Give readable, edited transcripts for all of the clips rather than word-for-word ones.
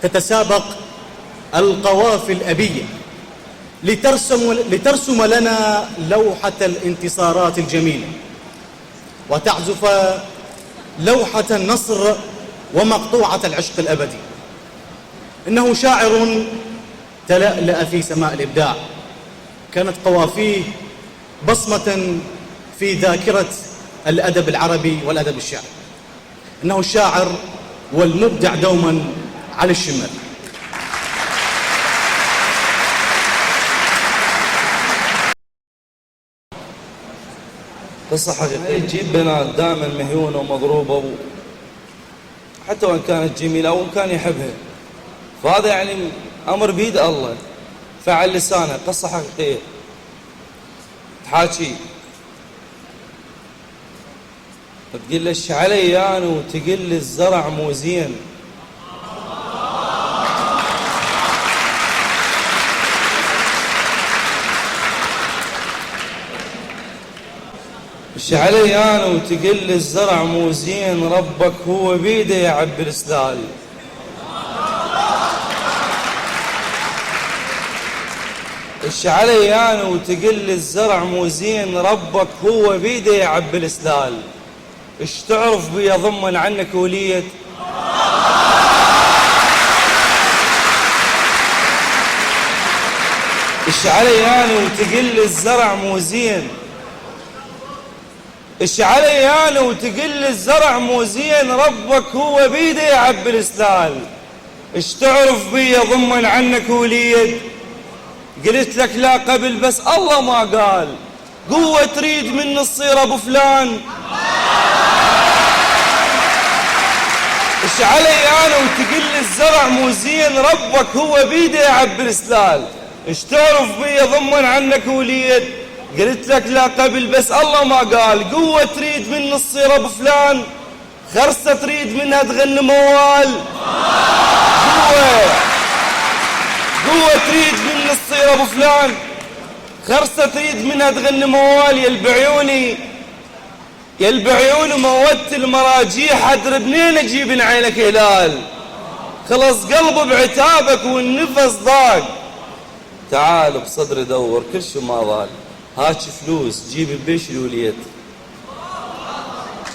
تتسابق القوافي الأبية لترسم لنا لوحة الانتصارات الجميلة، وتعزف لوحة النصر ومقطوعة العشق الأبدي. إنه شاعر تلألأ في سماء الإبداع، كانت قوافيه بصمة في ذاكرة الأدب العربي والأدب الشعري. إنه الشاعر والمبدع دوما علي الشمال. قصة حقيقية. تجيب بنات دائما مهيونة ومضروبة حتى وإن كانت جميلة أو إن كان يحبها، فهذا يعني أمر بيد الله، فعل لسانه. قصة حقيقية تحاكي، تقول له ايش علي انا وتقول لي الزرع مو زين. ايش علي انا وتقول لي الزرع مو زين، ربك هو بيده يعبي السلال. ايش علي انا وتقول لي الزرع مو زين، ربك هو بيده يعبي السلال. ايش تعرف بي ضمن عنك وليت؟ ايش علي انا وتقول لي الزرع مو زين، ايش علي انا وتقول لي الزرع مو زين، ربك هو بيده يعبي السلال. ايش تعرف بي ضمن عنك وليد؟ قلت لك لا قبل بس الله ما قال، قوة تريد من تصير ابو فلان. ايش علي انا وتقول لي الزرع مو زين، ربك هو بيده يعبي السلال. ايش تعرف بي ضمن عنك وليد؟ قلت لك لا قبل بس الله ما قال، قوة تريد من تصير ابو فلان، خرسة تريد منها تغني موال. قوة تريد من تصير ابو فلان، خرسة تريد منها تغني موال. يا البعيوني موت المراجيح، ادري منين اجيب من عينك هلال. خلص قلبي بعتابك والنفس ضاق، تعال بصدري دور كل شي ما ضال. هاك فلوس جيب ببيش الوليد،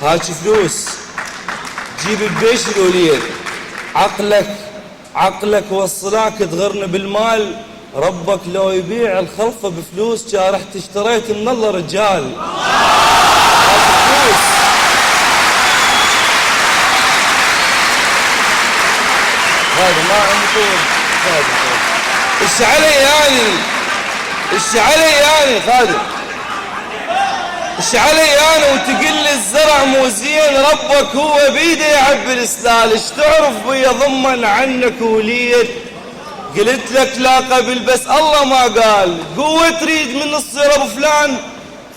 هاك فلوس جيب ببيش الوليد. عقلك وصلاك تغرني بالمال، ربك لو يبيع الخلفة بفلوس كان رحت اشتريت من الله رجال. فلوس هذا ما عندي طول. ايش علي يعني؟ ايش علي يعني خالد؟ ايش علي يعني وتقول لي الزرع مو زين، ربك هو بيده يعبي السلال. ايش تعرف بي ضمن عنك وليد؟ قلت لك لا قبل بس الله ما قال، قوة تريد من تصير ابو فلان،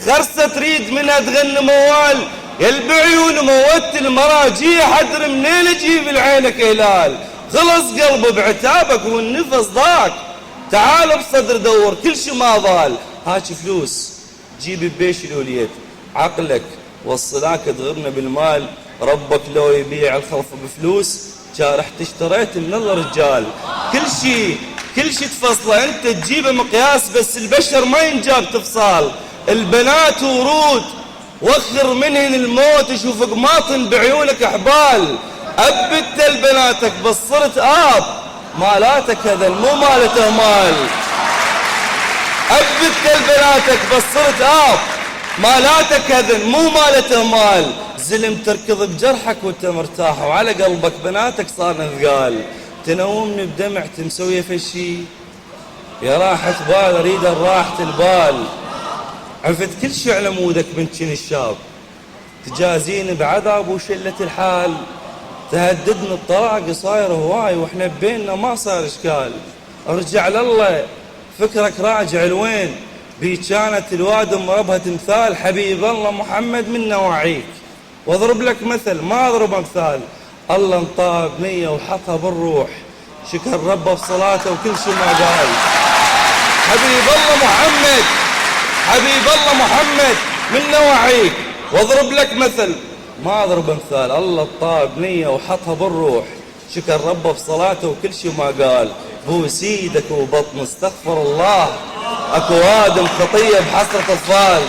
خرسة تريد منها تغني موال. يا البعيون موت المراجيح، ادري منين اجيب العينك هلال. خلص قلبي بعتابك والنفس ضاق، تعال بصدر دور كل شي ما ضال. هاك فلوس جيب ببيش الوليد، عقلك وصلاك تغرنا بالمال، ربك لو يبيع الخلفة بفلوس كان رحت اشتريت من الله رجال. كل شي تفصله انت تجيبه مقياس، بس البشر ما ينجاب تفصال. البنات ورود وخر منهن الموت، يشوف قماطن بعيونك احبال. ابت البناتك بس صرت اب، مالاتك هذا مو مالته مال. ابت البناتك بس صرت اب، مالاتك هذا مو مالته مال. زلم تركض بجرحك وانت مرتاح، وعلى قلبك بناتك صار ثقال. تنومني بدمعتي مسويه فشي، يا راحة بال اريد راحة البال. عفت كل شي على مودك بنت شن الشاب، تجازيني بعذاب وشلة الحال. تهددني الطلاق صاير هواي، واحنا بيننا ما صار اشكال. ارجع لله فكرك راجع لوين، بي كانت الوادم ربها تمثال. حبيب الله محمد من نواعيك، واضرب لك مثل ما اضرب امثال. الله انطاه بنية وحطها بالروح، شكر ربه بصلاته وكل شي ما قال. حبيب الله محمد، حبيب الله محمد من نواعيك، واضرب لك مثل ما اضرب امثال. الله طاب نية وحطها بالروح، شكر ربه في صلاته وكل شي ما قال. بوس ايدك وبطن استغفر الله، اكو ادم خطيه بحسرة اطفال،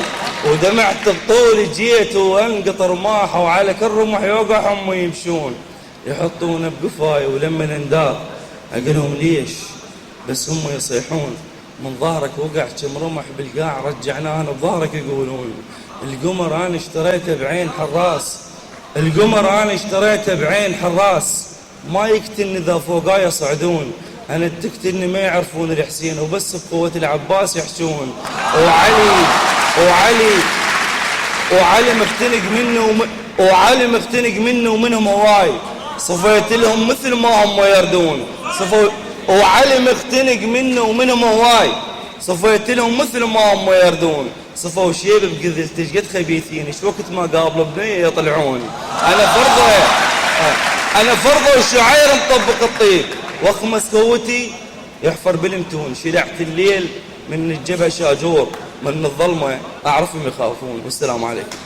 ودمعت بطولي جيت وانقط رماح، وعلى كل رمح يوقع هم يمشون يحطونه بقفاي، ولما اندار اقولهم ليش بس هم يصيحون. من ظهرك وقع كم رمح بالقاع رجعناه بظهرك يقولون. القمر انا اشتريته بعين حراس، القمر انا اشتريته بعين حراس، ما يقتلني اذا فوقاي يصعدون. انا تقتلني ما يعرفون الحسين، وبس بقوة العباس يحشون. وعلي مختنق منه ومنهم هواي، صفيت لهم مثل ما هم يردون. وعلي مختنق منه ومنهم هواي، صفيت لهم مثل ما هم يردون. صفوا شيب بقذلتش قد خبيثين، ايش وقت ما قابلوا بنية يطلعون. انا فرضه وشعير مطبق الطيب، واخمس قوتي يحفر بالمتون. شلعت الليل من الجبهة شاجور، من الظلمة اعرفهم يخافون. والسلام عليكم.